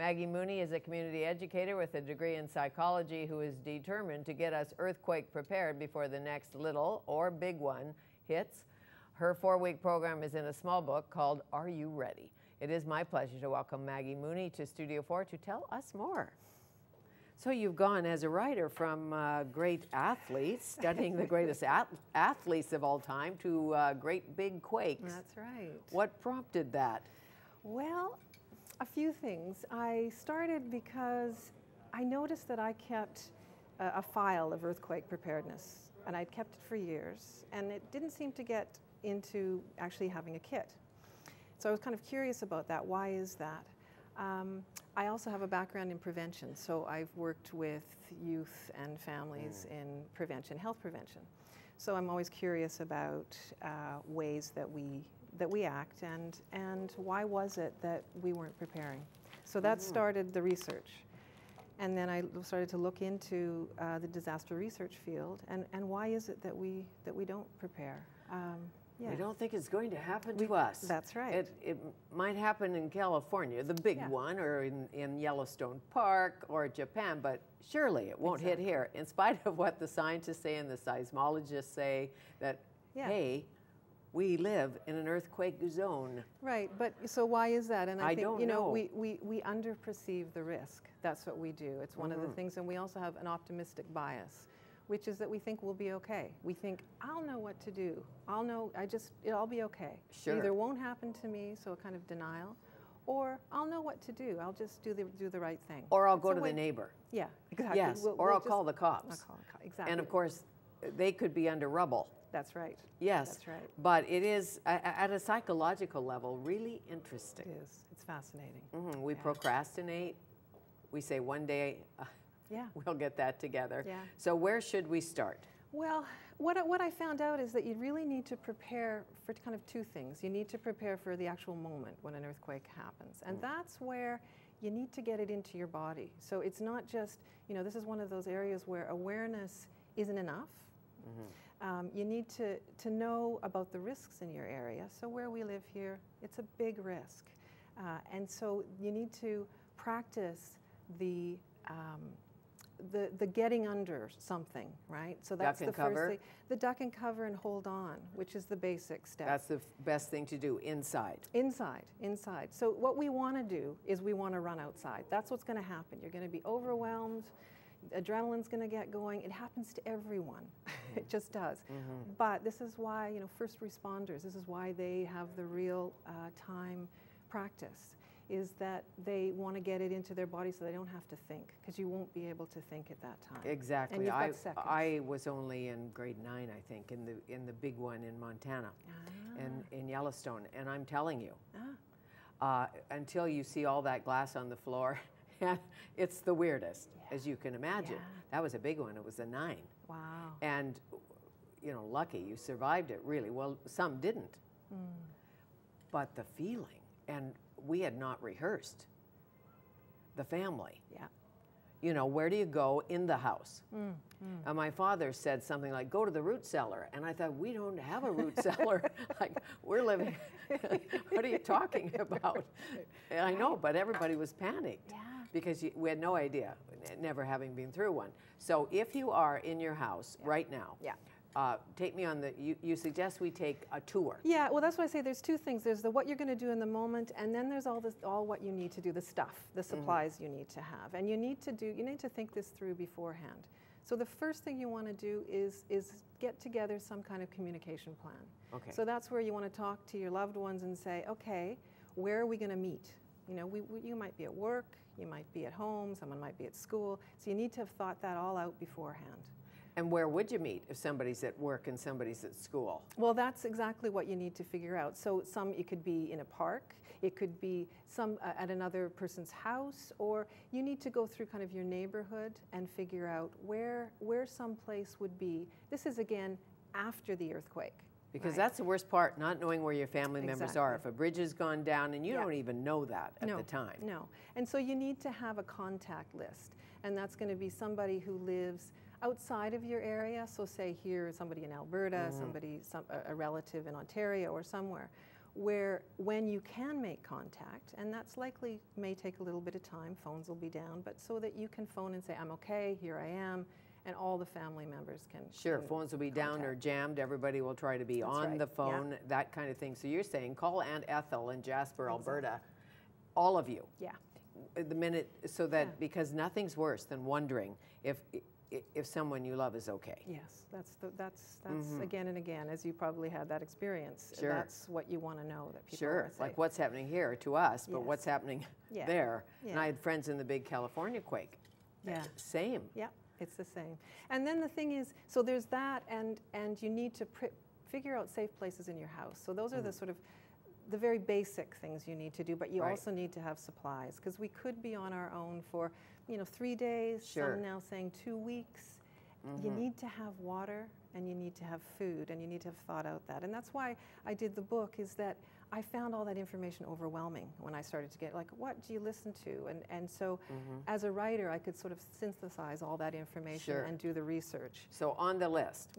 Maggie Mooney is a community educator with a degree in psychology who is determined to get us earthquake prepared before the next little or big one hits. Her 4-week program is in a small book called Are You Ready? It is my pleasure to welcome Maggie Mooney to Studio 4 to tell us more. So you've gone as a writer from great athletes, studying the greatest athletes of all time, to great big quakes. That's right. What prompted that? Well, a few things. I started because I noticed that I kept a file of earthquake preparedness, and I'd kept it for years, and it didn't seem to get into actually having a kit. So I was kind of curious about that. Why is that? I also have a background in prevention, so I've worked with youth and families in prevention, health prevention. So I'm always curious about ways that we act, and why was it that we weren't preparing. So that started the research. And then I started to look into the disaster research field, and why is it that we don't prepare? Yeah. We don't think it's going to happen to us. That's right. It might happen in California, the big one, or in Yellowstone Park or Japan, but surely it won't hit here, in spite of what the scientists say and the seismologists say that, hey, we live in an earthquake zone. Right, but so why is that? And I think, don't you know, know. we underperceive the risk. That's what we do. It's one of the things, and we also have an optimistic bias, which is that we think we'll be okay. We think, I'll know what to do. I'll know, I'll be okay. Sure. It either won't happen to me, so a kind of denial, or I'll know what to do. I'll just do the right thing. Or I'll go to the neighbor. Yeah, exactly. Yes, or I'll call the cops. I'll call the cops, exactly. And of course, they could be under rubble. That's right. Yes. That's right. But it is, at a psychological level, really interesting. It is. It's fascinating. We procrastinate. We say one day, we'll get that together. Yeah. So where should we start? Well, what I found out is that you really need to prepare for kind of two things. You need to prepare for the actual moment when an earthquake happens. And that's where you need to get it into your body. So it's not just, you know, this is one of those areas where awareness isn't enough. You need to know about the risks in your area. So where we live here, it's a big risk. And so you need to practice the getting under something, right? So that's the first thing. The duck and cover and hold on, which is the basic step. That's the best thing to do, inside. Inside. So what we want to do is we want to run outside. That's what's going to happen. You're going to be overwhelmed. Adrenaline's going to get going. It happens to everyone. It just does. But this is why, you know, first responders, this is why they have the real time practice, is that they want to get it into their body so they don't have to think, because you won't be able to think at that time. Exactly. And you've got seconds. I was only in grade 9, I think, in the big one in Montana, in Yellowstone, and I'm telling you, until you see all that glass on the floor, it's the weirdest, as you can imagine. That was a big one. It was a 9. Wow. And, you know, lucky you survived it, really. Well, some didn't. But the feeling, and we had not rehearsed the family. Yeah. You know, where do you go in the house? And my father said something like, go to the root cellar. And I thought, we don't have a root cellar. Like, we're living, what are you talking about? And I know, but everybody was panicked. Yeah. Because we had no idea, never having been through one. So if you are in your house right now, take me on you suggest we take a tour. Yeah, well, that's why I say there's two things. There's the what you're going to do in the moment, and then there's all what you need to do, the stuff, the supplies you need to have. And you need to think this through beforehand. So the first thing you want to do is get together some kind of communication plan. Okay. So that's where you want to talk to your loved ones and say, okay, where are we going to meet? You know, you might be at work, you might be at home, someone might be at school. So you need to have thought that all out beforehand. And where would you meet if somebody's at work and somebody's at school? Well, that's exactly what you need to figure out. So it could be in a park, it could be at another person's house, or you need to go through kind of your neighborhood and figure out where some place would be. This is, again, after the earthquake. Because that's the worst part, not knowing where your family members are. If a bridge has gone down and you don't even know that at the time. No, and so you need to have a contact list. And that's going to be somebody who lives outside of your area. So say here, somebody in Alberta, a relative in Ontario or somewhere. where when you can make contact, and that's likely may take a little bit of time, phones will be down, but so that you can phone and say, I'm okay, here I am, and all the family members can phones will be down or jammed. Everybody will try to be on the phone, that kind of thing. So you're saying call Aunt Ethel in Jasper, Alberta, all of you. Yeah. The minute, so that, because nothing's worse than wondering if someone you love is okay. Yes, that's again and again, as you probably had that experience. Sure. That's what you want to know, that people Sure, say. like what's happening here to us, but what's happening there. Yeah. And I had friends in the big California quake. Yeah. Same. Yeah, it's the same. And then the thing is, so there's that, and you need to figure out safe places in your house. So those are the sort of the very basic things you need to do, but you also need to have supplies, because we could be on our own for 3 days, some now saying 2 weeks. You need to have water, and you need to have food, and you need to have thought out that. And that's why I did the book, is that I found all that information overwhelming when I started to get, like, what do you listen to? And so as a writer, I could sort of synthesize all that information and do the research. So on the list,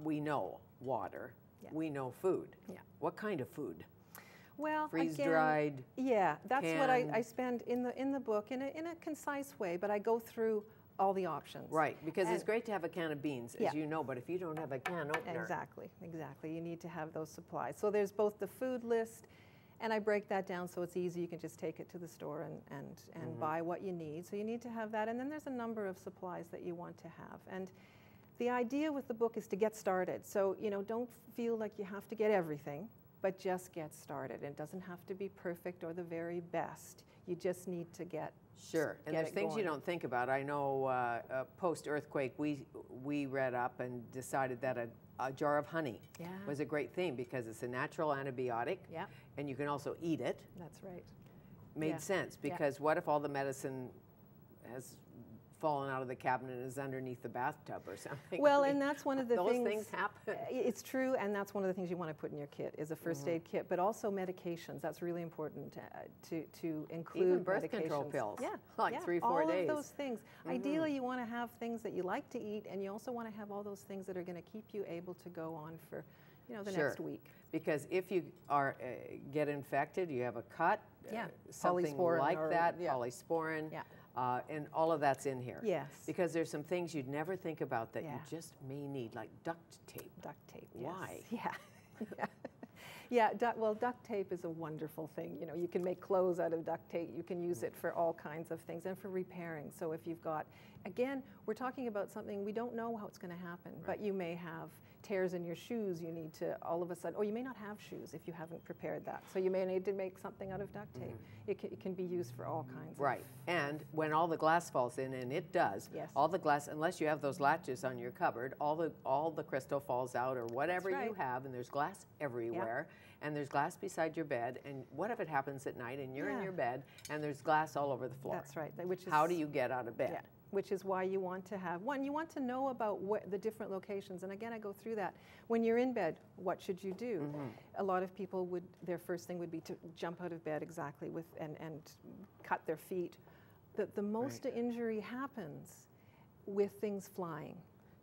we know water, we know food. Yeah. What kind of food? Well, freeze-dried. Yeah, that's what I spend in the book in a concise way, but I go through all the options. Right, because it's great to have a can of beans, as you know, but if you don't have a can opener. Exactly. You need to have those supplies. So there's both the food list, and I break that down so it's easy. You can just take it to the store and buy what you need. So you need to have that, and then there's a number of supplies that you want to have. And the idea with the book is to get started. So, don't feel like you have to get everything, but just get started. It doesn't have to be perfect or the very best. You just need to get and there's things you don't think about. I know post-earthquake, we read up and decided that a jar of honey was a great thing, because it's a natural antibiotic, and you can also eat it. That's right. Made sense, because what if all the medicine has fallen out of the cabinet and is underneath the bathtub or something? Well, and that's one of the things. Those things happen. It's true, and that's one of the things you want to put in your kit, is a first aid kit, but also medications. That's really important to include. Even birth control pills. Yeah, like 3-4 all days. All of those things. Ideally, you want to have things that you like to eat, and you also want to have all those things that are going to keep you able to go on for, the next week. Because if you are get infected, you have a cut, something polysporin like that, polysporin. And all of that's in here. Yes. Because there's some things you'd never think about that you just may need, like duct tape. Duct tape, Why? Yeah. Well, duct tape is a wonderful thing. You can make clothes out of duct tape. You can use it for all kinds of things, and for repairing. So if you've got, again, we're talking about something, we don't know how it's going to happen, but you may have tears in your shoes. You need to all of a sudden, or you may not have shoes if you haven't prepared that. So you may need to make something out of duct tape. It can be used for all kinds of. And when all the glass falls in, and it does, all the glass, unless you have those latches on your cupboard, all the crystal falls out, or whatever you have, and there's glass everywhere, and there's glass beside your bed, and what if it happens at night and you're in your bed and there's glass all over the floor? That's right. Which is, how do you get out of bed? Which is why you want to have, you want to know about the different locations. And again, I go through that. When you're in bed, what should you do? A lot of people their first thing would be to jump out of bed and cut their feet. The most injury happens with things flying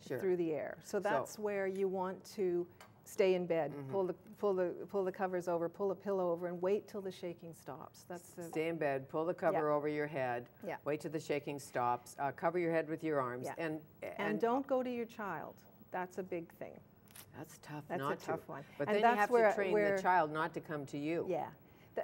through the air. So that's where you want to stay in bed, pull the covers over, pull a pillow over, and wait till the shaking stops. Stay in bed, pull the cover over your head, wait till the shaking stops, cover your head with your arms, and don't go to your child. That's a big thing. That's tough. That's a tough one. But then you have to train the child not to come to you. Yeah.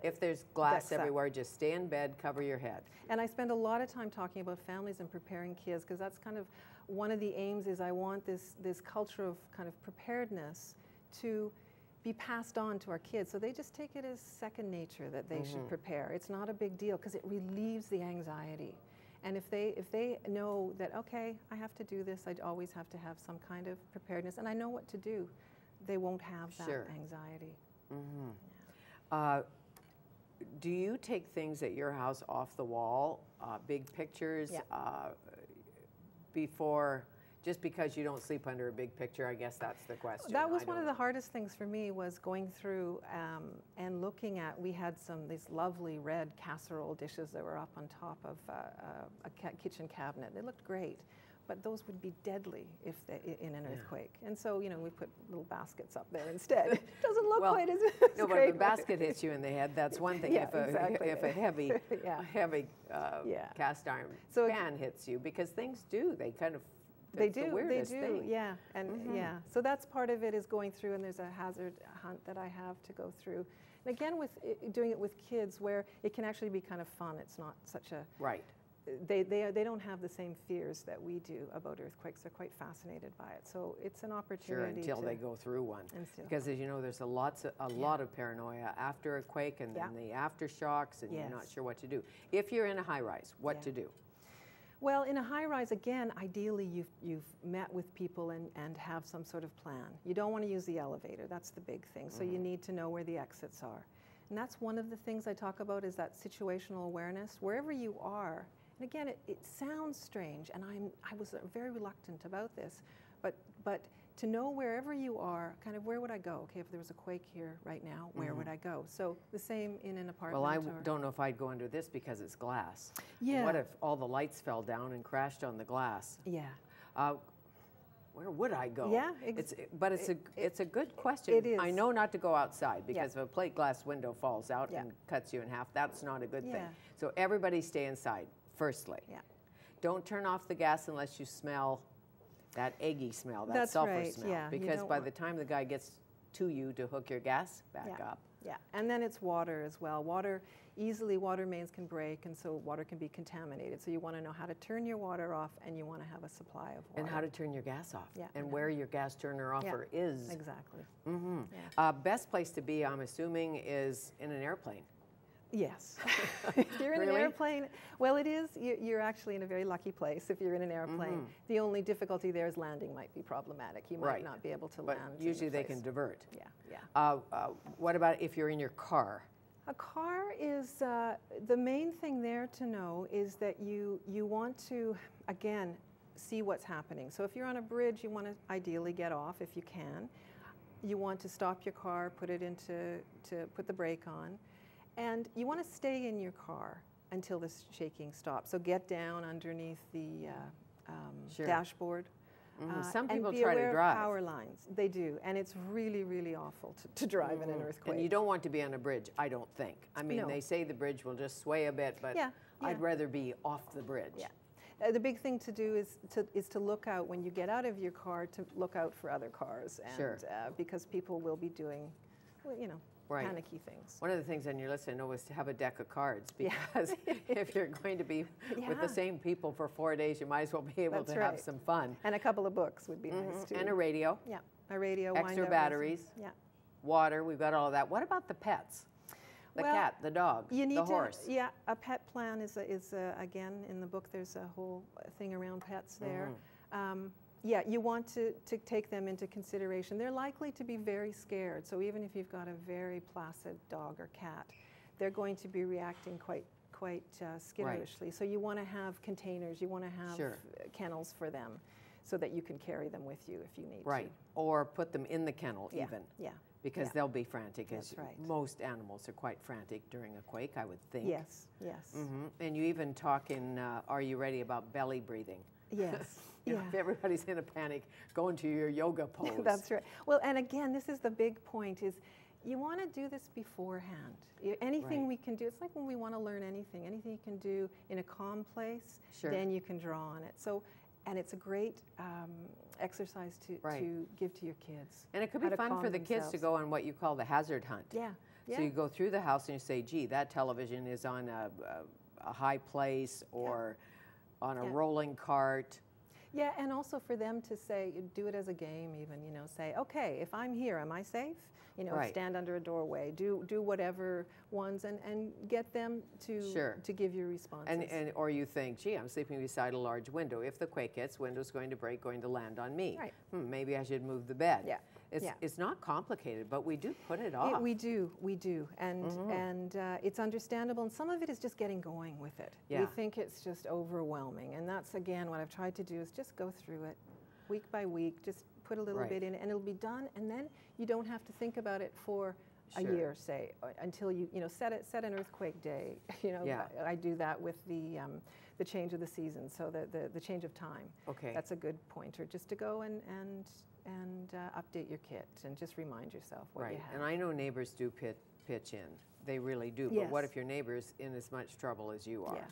If there's glass everywhere, just stay in bed, cover your head. And I spend a lot of time talking about families and preparing kids, because that's kind of one of the aims. Is I want this culture of kind of preparedness to be passed on to our kids, so they just take it as second nature that they should prepare. It's not a big deal, because it relieves the anxiety. And if they know that, okay, I have to do this, I always have to have some kind of preparedness, and I know what to do, they won't have that anxiety. Do you take things at your house off the wall, big pictures, before? Just because you don't sleep under a big picture, I guess that's the question. That was one of the hardest things for me, was going through and looking at, we had these lovely red casserole dishes that were up on top of a kitchen cabinet. They looked great. but those would be deadly if in an earthquake. And so, you know, we put little baskets up there instead. It doesn't look quite as no, but if a basket hits you in the head, that's one thing. Yeah, If a heavy, cast iron pan hits you, because things do, they kind of, they do, thing. yeah, and so that's part of it, is going through, and there's a hazard hunt that I have to go through. And again, with doing it with kids, where it can actually be kind of fun. It's not such a They don't have the same fears that we do about earthquakes. They're quite fascinated by it. So it's an opportunity. Sure, until they go through one. Because as you know, there's a lot of paranoia after a quake, and then the aftershocks, and you're not sure what to do. If you're in a high-rise, what to do? Well, in a high-rise, again, ideally you've met with people and have some sort of plan. You don't want to use the elevator. That's the big thing. So you need to know where the exits are. And that's one of the things I talk about, is that situational awareness. Wherever you are, and again, it sounds strange, and I was very reluctant about this, but to know wherever you are, kind of, where would I go? Okay, if there was a quake here right now, where would I go? So the same in an apartment. Well, I don't know if I'd go under this because it's glass. Yeah. What if all the lights fell down and crashed on the glass? Yeah. Where would I go? Yeah, but it's a good question. It is. I know not to go outside, because if a plate glass window falls out and cuts you in half, that's not a good thing. So everybody stay inside, firstly. Yeah. Don't turn off the gas unless you smell that eggy smell, that sulfur smell. Because by the time the guy gets to you to hook your gas back up. Yeah, and then it's water as well. Water mains can break, and so water can be contaminated. So you want to know how to turn your water off, and you want to have a supply of water. And how to turn your gas off. Yeah. And where your gas turner offer is. Exactly. Mm-hmm. Yeah. Best place to be, I'm assuming, is in an airplane. Yes. If you're in an airplane, well, it is. You're actually in a very lucky place if you're in an airplane. The only difficulty there is landing might be problematic. You might not be able to land. But usually they can divert. Yeah. What about if you're in your car? A car is, the main thing there to know is that you want to, again, see what's happening. So if you're on a bridge, you want to ideally get off if you can. You want to stop your car, put the brake on. And you want to stay in your car until the shaking stops. So get down underneath the dashboard. Some people and be try aware to drive. Of power lines. They do, and it's really, really awful to drive in an earthquake. And you don't want to be on a bridge, I don't think. I mean, they say the bridge will just sway a bit, but I'd rather be off the bridge. Yeah. The big thing to do is to look out when you get out of your car, to look out for other cars, and because people will be doing, well, you know, panicky things. One of the things on your list I know is to have a deck of cards, because if you're going to be with the same people for 4 days, you might as well be able to have some fun. And a couple of books would be nice too. And a radio. Yeah, a radio. Extra batteries. Yeah. Water. We've got all of that. What about the pets? The cat, the dog, the horse. Yeah, a pet plan is again in the book. There's a whole thing around pets there. Yeah, you want to take them into consideration. They're likely to be very scared. So even if you've got a very placid dog or cat, they're going to be reacting quite skitterishly. So you want to have containers. You want to have kennels for them, so that you can carry them with you if you need to. Right, or put them in the kennel even. Yeah. Because they'll be frantic, as right. most animals are quite frantic during a quake, I would think. Yes, yes. And you even talk in Are You Ready about belly breathing. Yes. You know, if everybody's in a panic, go into your yoga pose. That's right. Well, and again, this is the big point, is you want to do this beforehand. Anything we can do, it's like when we want to learn anything you can do in a calm place, then you can draw on it. So, and it's a great exercise to give to your kids. And it could be fun for the kids to go on what you call the hazard hunt. Yeah. So you go through the house and you say, gee, that television is on a high place, or on a rolling cart. Yeah, and also for them to say, do it as a game even, you know, say, okay, if I'm here, am I safe? You know, stand under a doorway, do whatever ones, and get them to give you responses. Or you think, gee, I'm sleeping beside a large window. If the quake hits, window's going to break, going to land on me. Right. Maybe I should move the bed. Yeah. It's not complicated, but we do put it off. We do, and it's understandable, and some of it is just getting going with it. Yeah. We think it's just overwhelming, and that's, again, what I've tried to do is just go through it week by week, just put a little bit in, and it'll be done, and then you don't have to think about it for a year, say, until you set an earthquake day. Yeah. I do that with the change of the season, so the change of time. Okay. That's a good pointer, just to go and update your kit and just remind yourself what you have. And I know neighbors do pitch in. They really do. Yes. But what if your neighbor's in as much trouble as you are? Yeah.